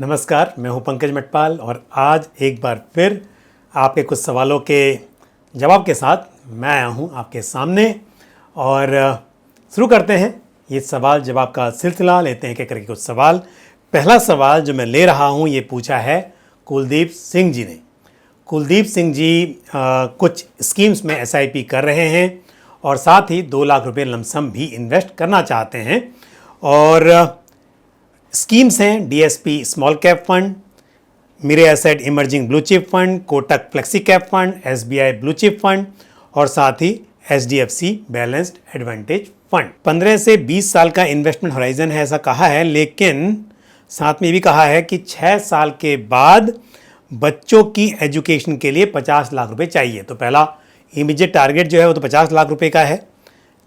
नमस्कार, मैं हूं पंकज मटपाल और आज एक बार फिर आपके कुछ सवालों के जवाब के साथ मैं आया हूं आपके सामने। और शुरू करते हैं ये सवाल जवाब का सिलसिला। लेते हैं कि करके कुछ सवाल। पहला सवाल जो मैं ले रहा हूं ये पूछा है कुलदीप सिंह जी ने। कुलदीप सिंह जी कुछ स्कीम्स में SIP कर रहे हैं और साथ ही 2 लाख रुपए लमसम भी इन्वेस्ट करना चाहते हैं। और स्कीम्स हैं DSP small cap fund, Mirae Asset emerging blue chip fund, Kotak flexi cap fund, SBI blue chip fund और साथ ही HDFC बैलेंस्ड एडवांटेज फंड। 15 से 20 साल का इन्वेस्टमेंट होराइजन है ऐसा कहा है, लेकिन साथ में भी कहा है कि 6 साल के बाद बच्चों की एजुकेशन के लिए 50 लाख रुपए चाहिए। तो पहला इमीडिएट टारगेट जो है वो तो 50 लाख रुपए का है,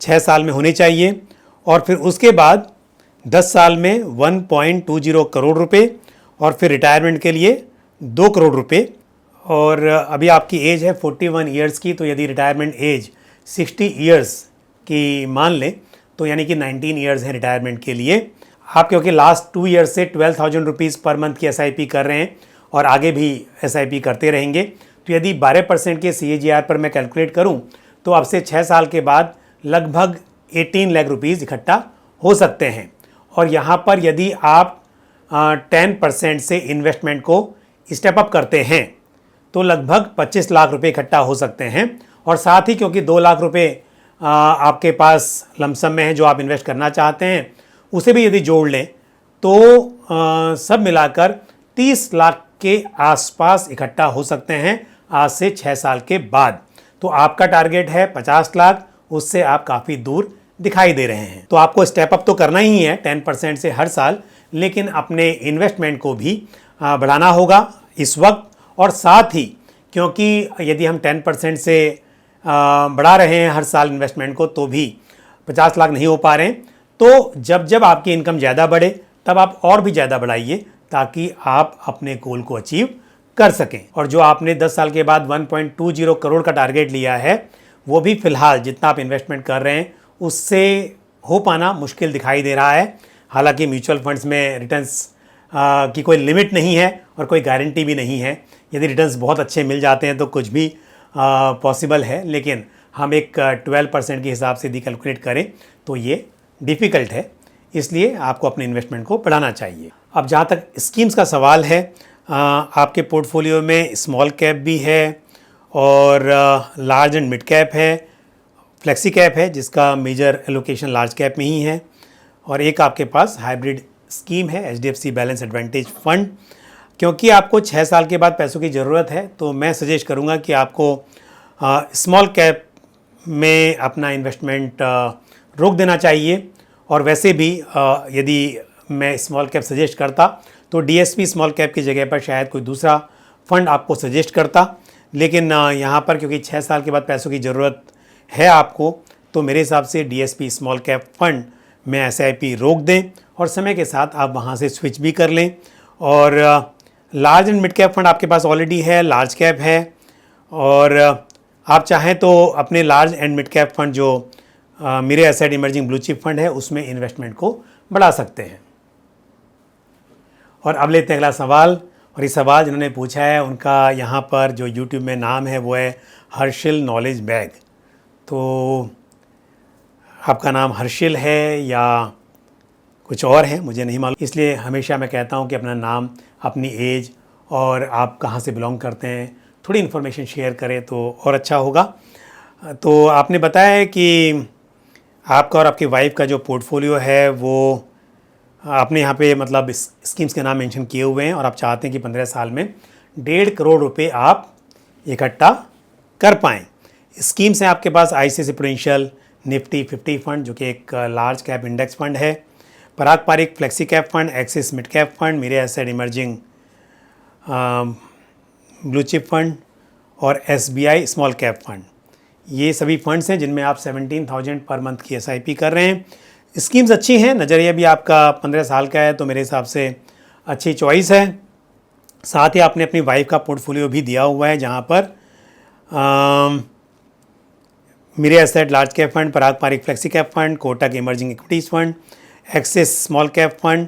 6 साल में होने चाहिए। और फिर उसके बाद 10 साल में 1.20 करोड़ रुपए और फिर रिटायरमेंट के लिए 2 करोड़ रुपए। और अभी आपकी एज है 41 ईयर्स की, तो यदि रिटायरमेंट एज 60 ईयर्स की मान लें तो यानी कि 19 ईयर्स है रिटायरमेंट के लिए। आप क्योंकि लास्ट 2 ईयर्स से 12,000 रुपीज़ पर मंथ की SIP कर रहे हैं और आगे भी SIP करते रहेंगे, तो यदि 12% के CAGR पर मैं कैलकुलेट करूं तो अब से 6 साल के बाद लगभग 18 लाख रुपीज़ इकट्ठा हो सकते हैं। और यहाँ पर यदि आप 10% से इन्वेस्टमेंट को स्टेप अप करते हैं तो लगभग 25 लाख रुपए इकट्ठा हो सकते हैं। और साथ ही क्योंकि 2 लाख रुपए आपके पास लमसम में है जो आप इन्वेस्ट करना चाहते हैं, उसे भी यदि जोड़ लें तो सब मिलाकर 30 लाख के आसपास इकट्ठा हो सकते हैं आज से 6 साल के बाद। तो आपका टारगेट है 50 लाख, उससे आप काफ़ी दूर दिखाई दे रहे हैं। तो आपको स्टेप अप तो करना ही है 10% से हर साल, लेकिन अपने इन्वेस्टमेंट को भी बढ़ाना होगा इस वक्त। और साथ ही क्योंकि यदि हम 10% से बढ़ा रहे हैं हर साल इन्वेस्टमेंट को तो भी 50 लाख नहीं हो पा रहे हैं, तो जब जब आपकी इनकम ज़्यादा बढ़े तब आप और भी ज़्यादा बढ़ाइए ताकि आप अपने गोल को अचीव कर सकें। और जो आपने 10 साल के बाद 1.20 करोड़ का टारगेट लिया है वो भी फ़िलहाल जितना आप इन्वेस्टमेंट कर रहे हैं उससे हो पाना मुश्किल दिखाई दे रहा है। हालांकि म्यूचुअल फंड्स में रिटर्न्स की कोई लिमिट नहीं है और कोई गारंटी भी नहीं है। यदि रिटर्न्स बहुत अच्छे मिल जाते हैं तो कुछ भी पॉसिबल है, लेकिन हम एक 12% के हिसाब से यदि कैलकुलेट करें तो ये डिफ़िकल्ट है। इसलिए आपको अपने इन्वेस्टमेंट को बढ़ाना चाहिए। अब जहाँ तक स्कीम्स का सवाल है, आपके पोर्टफोलियो में स्मॉल कैप भी है और लार्ज एंड मिड कैप है, फ्लेक्सी कैप है जिसका मेजर एलोकेशन लार्ज कैप में ही है, और एक आपके पास हाइब्रिड स्कीम है HDFC बैलेंस एडवांटेज फंड। क्योंकि आपको 6 साल के बाद पैसों की ज़रूरत है तो मैं सजेस्ट करूंगा कि आपको स्मॉल कैप में अपना इन्वेस्टमेंट रोक देना चाहिए। और वैसे भी यदि मैं स्मॉल कैप सजेस्ट करता तो DSP स्मॉल कैप की जगह पर शायद कोई दूसरा फंड आपको सजेस्ट करता, लेकिन यहाँ पर क्योंकि 6 साल के बाद पैसों की ज़रूरत है आपको, तो मेरे हिसाब से DSP स्मॉल कैप फंड में SIP रोक दें और समय के साथ आप वहाँ से स्विच भी कर लें। और large and mid cap fund आपके पास ऑलरेडी है, लार्ज कैप है, और आप चाहें तो अपने large and mid cap fund जो Mirae Asset emerging blue chip fund है उसमें इन्वेस्टमेंट को बढ़ा सकते हैं। और अब लेते हैं अगला सवाल। और ये सवाल जिन्होंने पूछा है उनका यहाँ पर जो YouTube में नाम है वो है हर्षिल नॉलेज बैग। तो आपका नाम हर्षिल है या कुछ और है मुझे नहीं मालूम, इसलिए हमेशा मैं कहता हूँ कि अपना नाम, अपनी एज और आप कहाँ से बिलोंग करते हैं थोड़ी इन्फॉर्मेशन शेयर करें तो और अच्छा होगा। तो आपने बताया है कि आपका और आपकी वाइफ का जो पोर्टफोलियो है वो आपने यहाँ पे मतलब स्कीम्स के नाम मेंशन किए हुए हैं और आप चाहते हैं कि 15 साल में 1.5 करोड़ रुपए आप इकट्ठा कर पाएँ। स्कीम्स हैं आपके पास ICICI प्रूडेंशियल निफ्टी 50 फंड जो कि एक लार्ज कैप इंडेक्स फंड है, Parag Parikh flexi cap fund, Axis mid cap fund, Mirae Asset emerging blue chip fund और SBI स्मॉल कैप फंड। ये सभी फंड्स हैं जिनमें आप 17,000 पर मंथ की SIP कर रहे हैं। स्कीम्स अच्छी हैं, नज़रिया भी आपका 15 साल का है तो मेरे हिसाब से अच्छी चॉइस है। साथ ही आपने अपनी वाइफ का पोर्टफोलियो भी दिया हुआ है जहाँ पर Mirae Asset large cap fund, Parag Parikh flexi cap fund, Kotak emerging equities fund, Axis small cap fund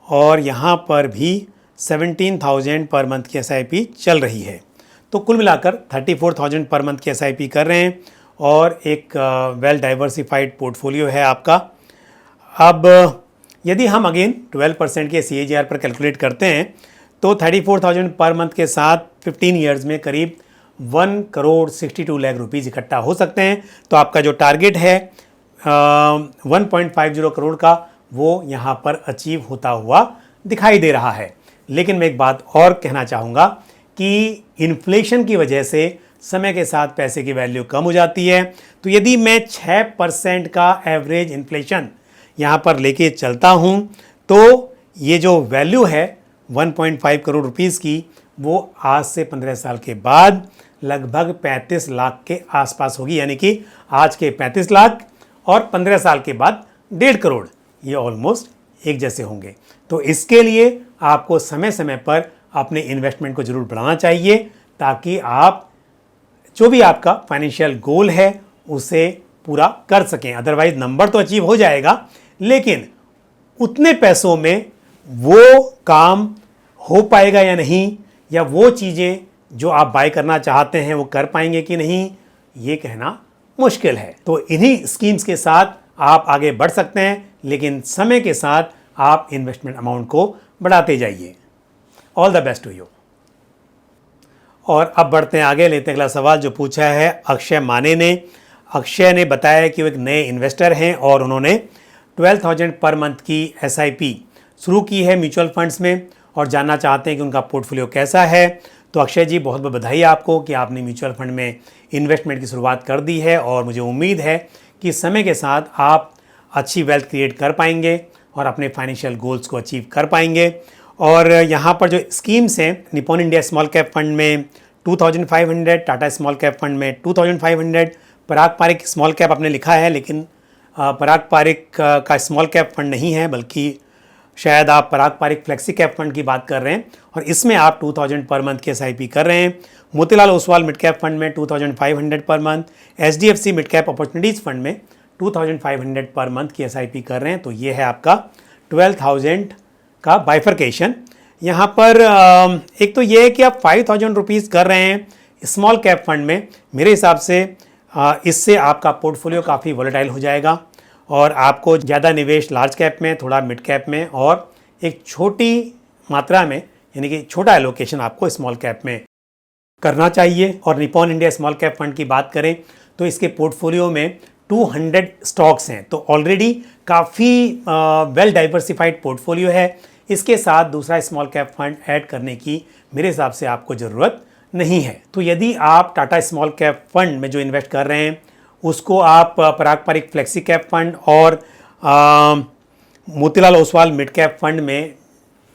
और यहाँ पर भी 17,000 पर मंथ की SIP चल रही है। तो कुल मिलाकर 34,000 पर मंथ की SIP कर रहे हैं और एक वेल डाइवर्सिफाइड पोर्टफोलियो है आपका। अब यदि हम अगेन 12% के CAGR पर कैलकुलेट करते हैं तो 34,000 पर मंथ के साथ 15 ईयर्स में करीब 1,62 लाख रुपीज़ इकट्ठा हो सकते हैं। तो आपका जो टारगेट है 1.50 करोड़ का, वो यहाँ पर अचीव होता हुआ दिखाई दे रहा है। लेकिन मैं एक बात और कहना चाहूँगा कि इन्फ्लेशन की वजह से समय के साथ पैसे की वैल्यू कम हो जाती है। तो यदि मैं 6% का एवरेज इन्फ्लेशन यहाँ पर लेके चलता हूँ तो ये जो वैल्यू है 1.5 करोड़ रुपीज़ की, वो आज से 15 साल के बाद लगभग 35 लाख के आसपास होगी। यानी कि आज के 35 लाख और 15 साल के बाद 1.5 करोड़, ये ऑलमोस्ट एक जैसे होंगे। तो इसके लिए आपको समय समय पर अपने इन्वेस्टमेंट को ज़रूर बढ़ाना चाहिए ताकि आप जो भी आपका फाइनेंशियल गोल है उसे पूरा कर सकें। अदरवाइज नंबर तो अचीव हो जाएगा लेकिन उतने पैसों में वो काम हो पाएगा या नहीं, या वो चीज़ें जो आप बाय करना चाहते हैं वो कर पाएंगे कि नहीं, ये कहना मुश्किल है। तो इन्हीं स्कीम्स के साथ आप आगे बढ़ सकते हैं, लेकिन समय के साथ आप इन्वेस्टमेंट अमाउंट को बढ़ाते जाइए। All the best to you. और अब बढ़ते हैं आगे, लेते हैं अगला सवाल जो पूछा है अक्षय माने ने। अक्षय ने बताया कि वो एक नए इन्वेस्टर हैं और उन्होंने 12,000 पर मंथ की SIP शुरू की है म्यूचुअल फंड्स में और जानना चाहते हैं कि उनका पोर्टफोलियो कैसा है। तो अक्षय जी, बहुत बहुत बधाई आपको कि आपने म्यूचुअल फंड में इन्वेस्टमेंट की शुरुआत कर दी है और मुझे उम्मीद है कि समय के साथ आप अच्छी वेल्थ क्रिएट कर पाएंगे और अपने फाइनेंशियल गोल्स को अचीव कर पाएंगे। और यहाँ पर जो स्कीम्स हैं, Nippon India small cap fund में 2,500, टाटा स्मॉल कैप फंड में 2,500, पराग पारिक स्मॉल कैप आपने लिखा है लेकिन पराग पारिक का स्मॉल कैप फंड नहीं है, बल्कि शायद आप पराग पारिक फ्लेक्सी कैप फंड की बात कर रहे हैं और इसमें आप 2,000 पर मंथ की SIP कर रहे हैं। Motilal Oswal mid cap fund में 2,500 per month, HDFC mid cap opportunities fund में 2,500 पर मंथ की SIP कर रहे हैं। तो ये है आपका 12,000 का बाइफर्केशन। यहाँ पर एक तो ये है कि आप 5,000 रुपीज़ कर रहे हैं स्मॉल कैप फंड में। मेरे हिसाब से इससे आपका पोर्टफोलियो काफ़ी वोलेटाइल हो जाएगा और आपको ज़्यादा निवेश लार्ज कैप में, थोड़ा मिड कैप में और एक छोटी मात्रा में, यानी कि छोटा एलोकेशन आपको स्मॉल कैप में करना चाहिए। और Nippon India small cap fund की बात करें तो इसके पोर्टफोलियो में 200 स्टॉक्स हैं, तो ऑलरेडी काफ़ी वेल डाइवर्सिफाइड पोर्टफोलियो है। इसके साथ दूसरा स्मॉल कैप फंड ऐड करने की मेरे हिसाब से आपको ज़रूरत नहीं है। तो यदि आप टाटा स्मॉल कैप फंड में जो इन्वेस्ट कर रहे हैं उसको आप पराग पारिक फ्लेक्सी कैप फंड और Motilal Oswal mid cap fund में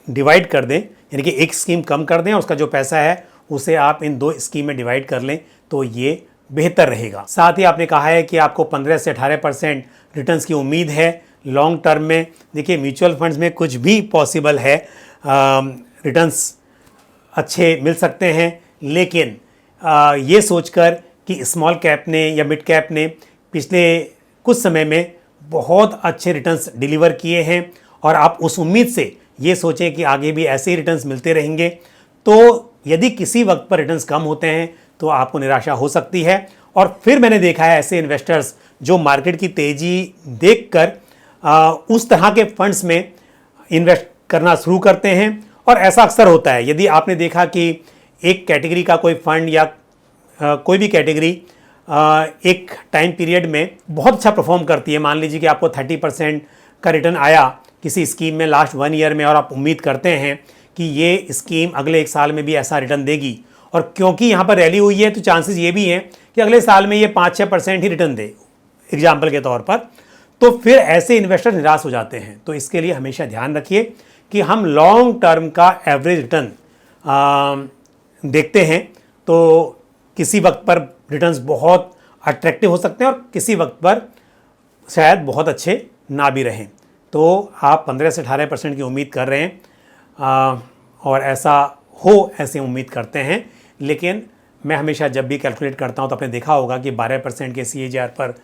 डिवाइड कर दें, यानी कि एक स्कीम कम कर दें, उसका जो पैसा है उसे आप इन 2 स्कीम में डिवाइड कर लें तो ये बेहतर रहेगा। साथ ही आपने कहा है कि आपको 15 से 18% रिटर्न्स की उम्मीद है लॉन्ग टर्म में। देखिए, म्यूचुअल फंड्स में कुछ भी पॉसिबल है, रिटर्न्स अच्छे मिल सकते हैं, लेकिन ये सोचकर कि स्मॉल कैप ने या मिड कैप ने पिछले कुछ समय में बहुत अच्छे रिटर्न्स डिलीवर किए हैं और आप उस उम्मीद से ये सोचें कि आगे भी ऐसे ही रिटर्न्स मिलते रहेंगे, तो यदि किसी वक्त पर रिटर्न्स कम होते हैं तो आपको निराशा हो सकती है। और फिर मैंने देखा है ऐसे इन्वेस्टर्स जो मार्केट की तेज़ी देखकर उस तरह के फंड्स में इन्वेस्ट करना शुरू करते हैं और ऐसा अक्सर होता है। यदि आपने देखा कि एक कैटेगरी का कोई फंड या कोई भी कैटेगरी एक टाइम पीरियड में बहुत अच्छा परफॉर्म करती है, मान लीजिए कि आपको 30% का रिटर्न आया किसी स्कीम में लास्ट 1 ईयर में और आप उम्मीद करते हैं कि ये स्कीम अगले 1 साल में भी ऐसा रिटर्न देगी, और क्योंकि यहाँ पर रैली हुई है तो चांसेस ये भी हैं कि अगले साल में ये 5-6% ही रिटर्न दे, एग्जाम्पल के तौर पर, तो फिर ऐसे इन्वेस्टर निराश हो जाते हैं। तो इसके लिए हमेशा ध्यान रखिए कि हम लॉन्ग टर्म का एवरेज रिटर्न देखते हैं, तो किसी वक्त पर रिटर्न्स बहुत अट्रैक्टिव हो सकते हैं और किसी वक्त पर शायद बहुत अच्छे ना भी रहें। तो आप 15 से 18% की उम्मीद कर रहे हैं और ऐसा हो, ऐसी उम्मीद करते हैं, लेकिन मैं हमेशा जब भी कैलकुलेट करता हूं तो आपने देखा होगा कि 12% के CAGR पर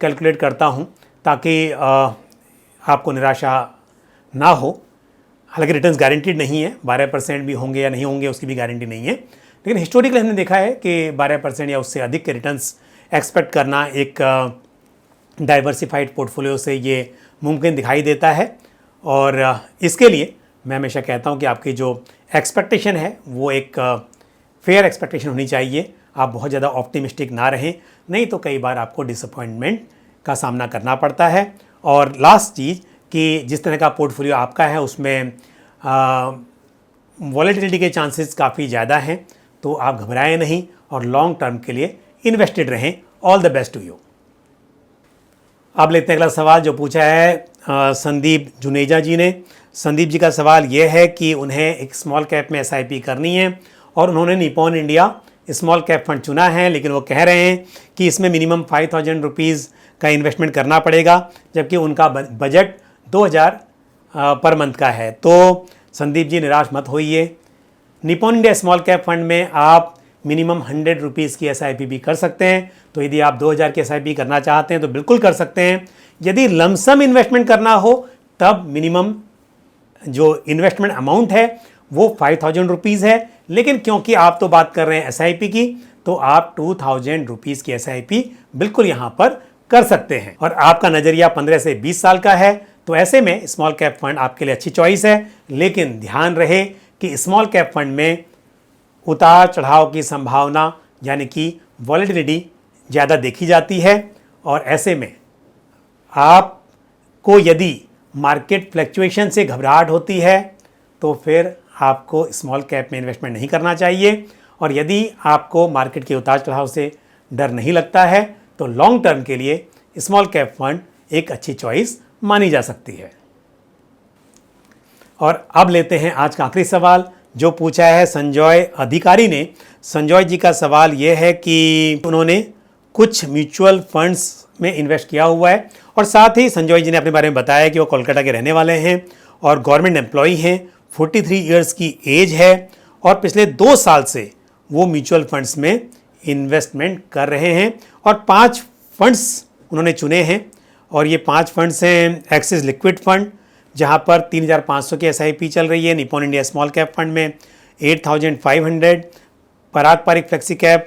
कैलकुलेट करता हूं ताकि आपको निराशा ना हो। हालांकि रिटर्न्स गारंटीड नहीं है, 12% भी होंगे या नहीं होंगे उसकी भी गारंटी नहीं है, लेकिन हिस्टोरिकली हमने देखा है कि 12% या उससे अधिक के रिटर्न्स एक्सपेक्ट करना एक डाइवर्सिफाइड पोर्टफोलियो से ये मुमकिन दिखाई देता है। और इसके लिए मैं हमेशा कहता हूँ कि आपकी जो एक्सपेक्टेशन है वो एक फेयर एक्सपेक्टेशन होनी चाहिए। आप बहुत ज़्यादा ऑप्टिमिस्टिक ना रहें, नहीं तो कई बार आपको डिसअपॉइंटमेंट का सामना करना पड़ता है। और लास्ट चीज़ कि जिस तरह का पोर्टफोलियो आपका है उसमें वॉलेटिलिटी के चांसेस काफ़ी ज़्यादा हैं, तो आप घबराएं नहीं और लॉन्ग टर्म के लिए इन्वेस्टेड रहें। All the best to you. अब लेते हैं अगला सवाल जो पूछा है संदीप जुनेजा जी ने। संदीप जी का सवाल ये है कि उन्हें एक स्मॉल कैप में SIP करनी है और उन्होंने Nippon India small cap fund चुना है, लेकिन वो कह रहे हैं कि इसमें मिनिमम 5,000 रुपीज़ का इन्वेस्टमेंट करना पड़ेगा, जबकि उनका बजट 2,000 पर मंथ का है। तो संदीप जी निराश मत होइए, Nippon India small cap fund में आप मिनिमम 100 रुपीज़ की SIP भी कर सकते हैं। तो यदि आप 2,000 की SIP करना चाहते हैं तो बिल्कुल कर सकते हैं। यदि लमसम इन्वेस्टमेंट करना हो तब मिनिमम जो इन्वेस्टमेंट अमाउंट है वो 5,000 रुपीज़ है, लेकिन क्योंकि आप तो बात कर रहे हैं SIP की, तो आप 2,000 रुपीज़ की SIP बिल्कुल यहाँ पर कर सकते हैं। और आपका नज़रिया 15 से 20 साल का है, तो ऐसे में स्मॉल कैप फंड आपके लिए अच्छी चॉइस है। लेकिन ध्यान रहे कि स्मॉल कैप फंड में उतार चढ़ाव की संभावना यानी कि वॉलेटिलिटी ज़्यादा देखी जाती है, और ऐसे में आपको यदि मार्केट फ्लैक्चुएशन से घबराहट होती है तो फिर आपको स्मॉल कैप में इन्वेस्टमेंट नहीं करना चाहिए। और यदि आपको मार्केट के उतार चढ़ाव से डर नहीं लगता है तो लॉन्ग टर्म के लिए स्मॉल कैप फंड एक अच्छी चॉइस मानी जा सकती है। और अब लेते हैं आज का आखिरी सवाल जो पूछा है संजय अधिकारी ने। संजय जी का सवाल यह है कि उन्होंने कुछ म्यूचुअल फंड्स में इन्वेस्ट किया हुआ है, और साथ ही संजय जी ने अपने बारे में बताया कि वो कोलकाता के रहने वाले हैं और गवर्नमेंट एम्प्लॉई हैं, 43 ईयर्स की एज है, और पिछले 2 साल से वो म्यूचुअल फंड्स में इन्वेस्टमेंट कर रहे हैं। और 5 फंड्स उन्होंने चुने हैं, और ये 5 फंड्स हैं एक्सिस लिक्विड फंड जहाँ पर 3,500 की SIP चल रही है, Nippon India small cap fund में 8,500, पराग पारिक फ्लेक्सी कैप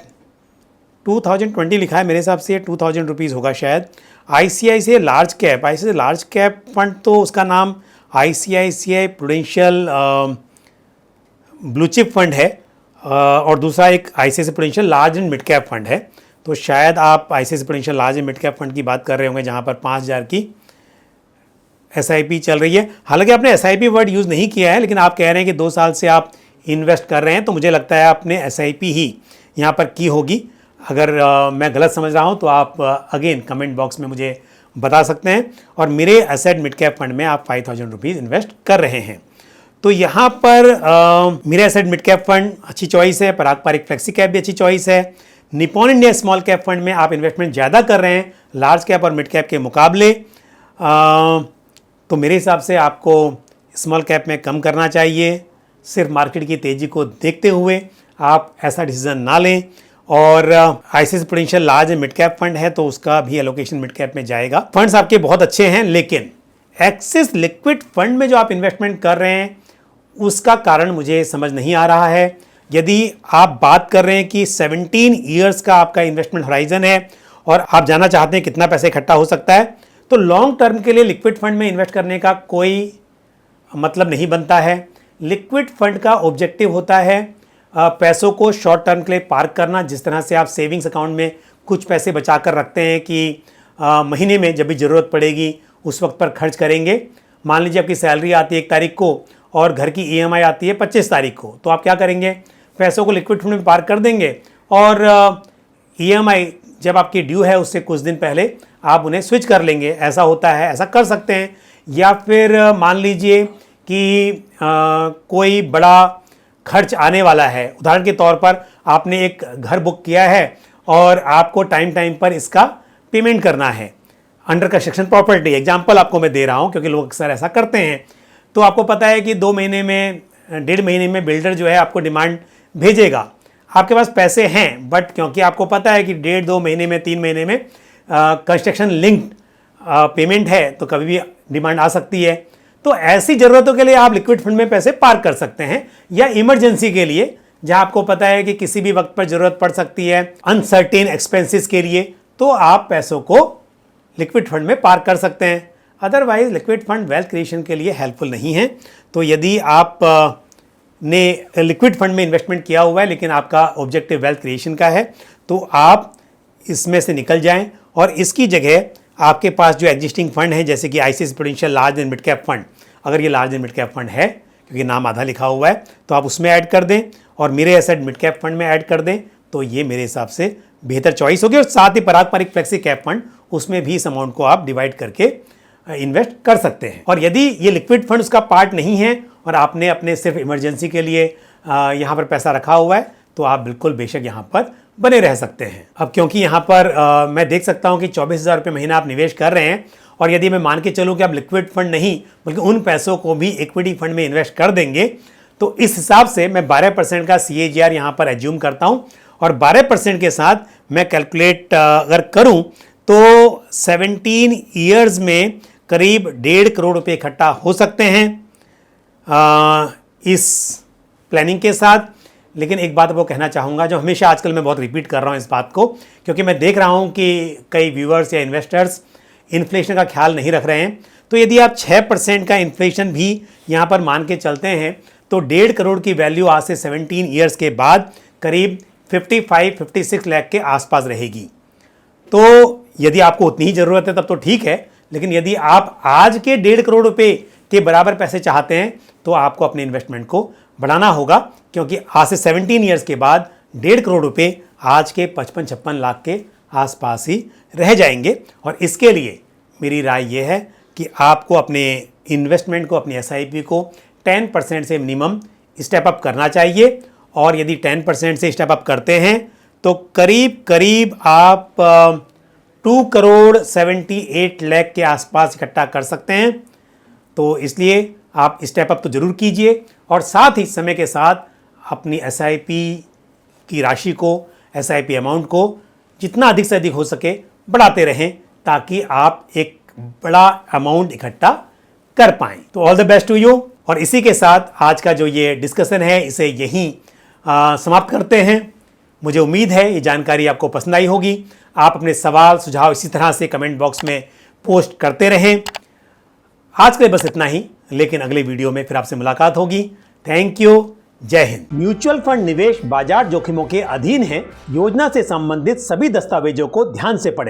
2020 लिखा है, मेरे हिसाब से 2,000 रुपीज़ होगा शायद। ICICI लार्ज कैप फंड तो उसका नाम ICICI prudential blue chip fund है, और दूसरा एक ICICI prudential large and mid cap fund है। तो शायद आप ICICI prudential large and mid cap fund की बात कर रहे होंगे जहाँ पर 5,000 की SIP चल रही है। हालांकि आपने SIP वर्ड यूज़ नहीं किया है, लेकिन आप कह रहे हैं कि 2 साल से आप इन्वेस्ट कर रहे हैं, तो मुझे लगता है आपने SIP ही यहाँ पर की होगी। अगर मैं गलत समझ रहा हूँ तो आप अगेन कमेंट बॉक्स में मुझे बता सकते हैं। और मेरे एसेट मिड कैप फंड में आप 5,000 रुपीज़ इन्वेस्ट कर रहे हैं। तो यहाँ पर मेरे एसेट मिड कैप फंड अच्छी चॉइस है, पराग पारिक फ्लेक्सी कैप भी अच्छी चॉइस है। Nippon India small cap fund में आप इन्वेस्टमेंट ज़्यादा कर रहे हैं लार्ज कैप और मिड कैप के मुकाबले, तो मेरे हिसाब से आपको स्मॉल कैप में कम करना चाहिए। सिर्फ मार्केट की तेज़ी को देखते हुए आप ऐसा डिसीजन ना लें। और ICICI prudential large and mid cap fund है तो उसका भी एलोकेशन मिड कैप में जाएगा। फंड्स आपके बहुत अच्छे हैं, लेकिन एक्सिस लिक्विड फंड में जो आप इन्वेस्टमेंट कर रहे हैं उसका कारण मुझे समझ नहीं आ रहा है। यदि आप बात कर रहे हैं कि 17 ईयर्स का आपका इन्वेस्टमेंट होराइजन है और आप जानना चाहते हैं कितना पैसे इकट्ठा हो सकता है, तो लॉन्ग टर्म के लिए लिक्विड फंड में इन्वेस्ट करने का कोई मतलब नहीं बनता है। लिक्विड फंड का ऑब्जेक्टिव होता है पैसों को शॉर्ट टर्म के लिए पार्क करना। जिस तरह से आप सेविंग्स अकाउंट में कुछ पैसे बचा कर रखते हैं कि महीने में जब भी ज़रूरत पड़ेगी उस वक्त पर खर्च करेंगे। मान लीजिए आपकी सैलरी आती है 1 तारीख को और घर की EMI आती है 25 तारीख को, तो आप क्या करेंगे, पैसों को लिक्विड फंड में पार्क कर देंगे और EMI जब आपकी ड्यू है उससे कुछ दिन पहले आप उन्हें स्विच कर लेंगे। ऐसा होता है, ऐसा कर सकते हैं। या फिर मान लीजिए कि कोई बड़ा खर्च आने वाला है, उदाहरण के तौर पर आपने एक घर बुक किया है और आपको टाइम टाइम पर इसका पेमेंट करना है, अंडर कंस्ट्रक्शन प्रॉपर्टी, एग्जांपल आपको मैं दे रहा हूं क्योंकि लोग अक्सर ऐसा करते हैं। तो आपको पता है कि 2 महीने में 1.5 महीने में बिल्डर जो है आपको डिमांड भेजेगा, आपके पास पैसे हैं, बट क्योंकि आपको पता है कि 1.5-2 महीने में 3 महीने में कंस्ट्रक्शन लिंक्ड पेमेंट है तो कभी भी डिमांड आ सकती है। तो तो ऐसी जरूरतों के लिए आप लिक्विड फंड में पैसे पार्क कर सकते हैं, या इमरजेंसी के लिए जहां आपको पता है कि किसी भी वक्त पर जरूरत पड़ सकती है, अनसर्टेन एक्सपेंसेस के लिए, तो आप पैसों को लिक्विड फंड में पार्क कर सकते हैं। Otherwise liquid fund wealth creation के लिए हेल्पफुल नहीं है। तो यदि आप ने लिक्विड फंड में इन्वेस्टमेंट किया हुआ है लेकिन आपका ऑब्जेक्टिव वेल्थ क्रिएशन का है, तो आप इसमें से निकल जाएं और इसकी जगह आपके पास जो एग्जिस्टिंग फंड है, जैसे कि ICICI prudential large and mid cap fund, अगर ये large and mid cap fund है क्योंकि नाम आधा लिखा हुआ है, तो आप उसमें ऐड कर दें और मेरे एसेट मिड कैप फंड में ऐड कर दें, तो ये मेरे हिसाब से बेहतर चॉइस होगी। और साथ ही पारंपरिक फ्लेक्सी कैप फंड, उसमें भी इस अमाउंट को आप डिवाइड करके इन्वेस्ट कर सकते हैं। और यदि ये लिक्विड फंड उसका पार्ट नहीं है और आपने अपने सिर्फ इमरजेंसी के लिए यहाँ पर पैसा रखा हुआ है, तो आप बिल्कुल बेशक यहाँ पर बने रह सकते हैं। अब क्योंकि यहाँ पर मैं देख सकता हूँ कि 24,000 रुपये महीना आप निवेश कर रहे हैं, और यदि मैं मान के चलूँ कि आप लिक्विड फंड नहीं बल्कि उन पैसों को भी इक्विटी फंड में इन्वेस्ट कर देंगे, तो इस हिसाब से मैं 12% का CAGR यहाँ पर एज्यूम करता हूँ, और 12% के साथ मैं कैलकुलेट अगर करूँ तो 17 ईयर्स में करीब 1.5 करोड़ रुपये इकट्ठा हो सकते हैं इस प्लानिंग के साथ। लेकिन एक बात वो कहना चाहूँगा, जो हमेशा आजकल मैं बहुत रिपीट कर रहा हूँ इस बात को, क्योंकि मैं देख रहा हूँ कि कई व्यूअर्स या इन्वेस्टर्स इन्फ्लेशन का ख्याल नहीं रख रहे हैं। तो यदि आप 6% का इन्फ्लेशन भी यहाँ पर मान के चलते हैं, तो 1.5 करोड़ की वैल्यू आज से 17 ईयर्स के बाद करीब 55-56 लाख के आसपास रहेगी। तो यदि आपको उतनी ही ज़रूरत है तब तो ठीक है, लेकिन यदि आप आज के 1.5 करोड़ रुपये के बराबर पैसे चाहते हैं, तो आपको अपने इन्वेस्टमेंट को बढ़ाना होगा, क्योंकि आज से 17 ईयर्स के बाद 1.5 करोड़ रुपये आज के 55-56 लाख के आसपास ही रह जाएंगे। और इसके लिए मेरी राय यह है कि आपको अपने इन्वेस्टमेंट को, अपनी SIP को 10% से मिनिमम स्टेप अप करना चाहिए। और यदि 10% से स्टेप अप करते हैं तो करीब आप 2 करोड़ 78 लाख के आसपास इकट्ठा कर सकते हैं। तो इसलिए आप स्टेप अप तो ज़रूर कीजिए, और साथ ही समय के साथ अपनी SIP की राशि को, SIP अमाउंट को जितना अधिक से अधिक हो सके बढ़ाते रहें, ताकि आप एक बड़ा अमाउंट इकट्ठा कर पाएँ। तो all the best to you. और इसी के साथ आज का जो ये डिस्कशन है, इसे यहीं समाप्त करते हैं। मुझे उम्मीद है ये जानकारी आपको पसंद आई होगी। आप अपने सवाल सुझाव इसी तरह से कमेंट बॉक्स में पोस्ट करते रहें। आज के लिए बस इतना ही, लेकिन अगले वीडियो में फिर आपसे मुलाकात होगी। Thank you. जय हिंद। म्यूचुअल फंड निवेश बाजार जोखिमों के अधीन है। योजना से संबंधित सभी दस्तावेजों को ध्यान से पढ़ें।